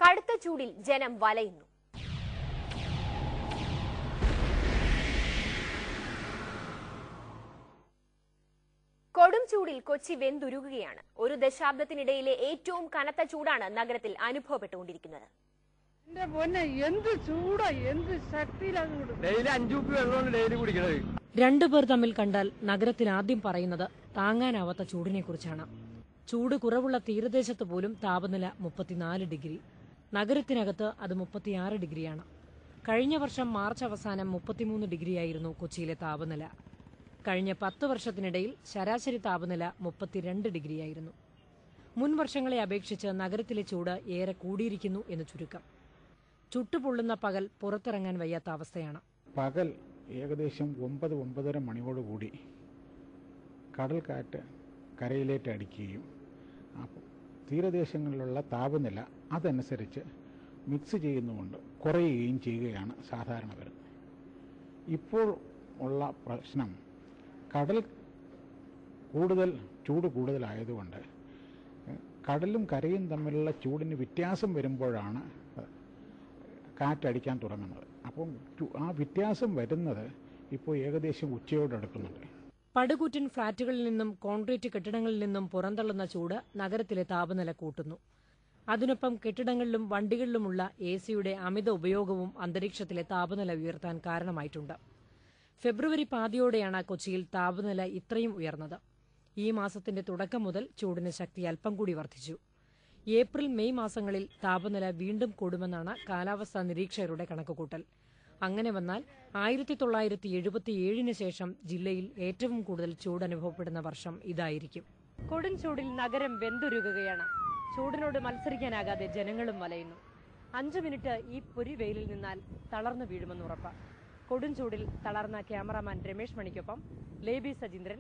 കടുത്ത ചൂടിൽ ജനം വലയുന്നു. കൊടും ചൂടിൽ കൊച്ചി വെന്തുരുകുകയാണ്. ഒരു ദശാബ്ദത്തിനിടയിലെ ഏറ്റവും കനത്ത ചൂടാണ് നഗരത്തിൽ അനുഭവപ്പെട്ടുകൊണ്ടിരിക്കുന്നത്. രണ്ടുപേർ തമ്മിൽ കണ്ടാൽ നഗരത്തിൽ ആദ്യം പറയുന്നത് താങ്ങാനാവാത്ത ചൂടിനെ കുറിച്ചാണ്. ചൂട് കുറവുള്ള തീരദേശത്ത് പോലും താപനില 34 ഡിഗ്രി. നഗരത്തിനകത്ത് അത് 36 ഡിഗ്രിയാണ്. കഴിഞ്ഞ വർഷം മാർച്ച് അവസാനം 33 ഡിഗ്രിയായിരുന്നു കൊച്ചിയിലെ താപനില. കഴിഞ്ഞ 10 വർഷത്തിനിടയിൽ ശരാശരി താപനില 32 ഡിഗ്രിയായിരുന്നു. മുൻ വർഷങ്ങളെ അപേക്ഷിച്ച് നഗരത്തിലെ ചൂട് ഏറെ കൂടിയിരിക്കുന്നു എന്ന് ചുരുക്കം. ചുട്ടുപൊള്ളുന്ന പകൽ പുറത്തിറങ്ങാൻ വയ്യാത്ത അവസ്ഥയാണ്. പകൽ ഏകദേശം 9-9:30 മണിയോടുകൂടി കടൽ കാറ്റ് കരയിലേക്ക് അടിക്കുകയും അപ്പോൾ തീരദേശങ്ങളിലുള്ള താപനില അതനുസരിച്ച് മിക്സ് ചെയ്യുന്നതുകൊണ്ട് കുറയുകയും ചെയ്യുകയാണ് സാധാരണ വരുന്നത്. ഇപ്പോൾ ഉള്ള പ്രശ്നം കടൽ ചൂട് കൂടുതലായതുകൊണ്ട് കടലും കരയും തമ്മിലുള്ള ചൂടിന് വ്യത്യാസം വരുമ്പോഴാണ് കാറ്റടിക്കാൻ തുടങ്ങുന്നത്. അപ്പം ആ വ്യത്യാസം വരുന്നത് ഇപ്പോൾ ഏകദേശം ഉച്ചയോടടുക്കുന്നുണ്ട്. പടുകൂറ്റൻ ഫ്ളാറ്റുകളിൽ നിന്നും കോൺക്രീറ്റ് കെട്ടിടങ്ങളിൽ നിന്നും പുറന്തള്ളുന്ന ചൂട് നഗരത്തിലെ താപനില കൂട്ടുന്നു. അതിനൊപ്പം കെട്ടിടങ്ങളിലും വണ്ടികളിലുമുള്ള AC-യുടെ അമിത ഉപയോഗവും അന്തരീക്ഷത്തിലെ താപനില ഉയർത്താൻ കാരണമായിട്ടുണ്ട്. ഫെബ്രുവരി പാതിയോടെയാണ് കൊച്ചിയിൽ താപനില ഇത്രയും ഉയർന്നത്. ഈ മാസത്തിന്റെ തുടക്കം മുതൽ ചൂടിന് ശക്തി അല്പം കൂടി വർദ്ധിച്ചു. ഏപ്രിൽ മെയ് മാസങ്ങളിൽ താപനില വീണ്ടും കൂടുമെന്നാണ് കാലാവസ്ഥാ നിരീക്ഷകരുടെ കണക്കുകൂട്ടൽ. അങ്ങനെ വന്നാൽ 1977 ശേഷം ജില്ലയിൽ ഏറ്റവും കൂടുതൽ ചൂട് അനുഭവപ്പെടുന്ന വർഷം ഇതായിരിക്കും. കൊടും ചൂടിൽ നഗരം വെന്തുരുകുകയാണ്. ചൂടിനോട് മത്സരിക്കാനാകാതെ ജനങ്ങളും വലയുന്നു. 5 മിനിറ്റ് ഈ പൊരി വെയിലിൽ നിന്നാൽ തളർന്നു വീഴുമെന്ന് ഉറപ്പ്. കൊടും ചൂടിൽ തളർന്ന ക്യാമറാമാൻ രമേഷ് മണിക്കൊപ്പം ലേബി സജീന്ദ്രൻ.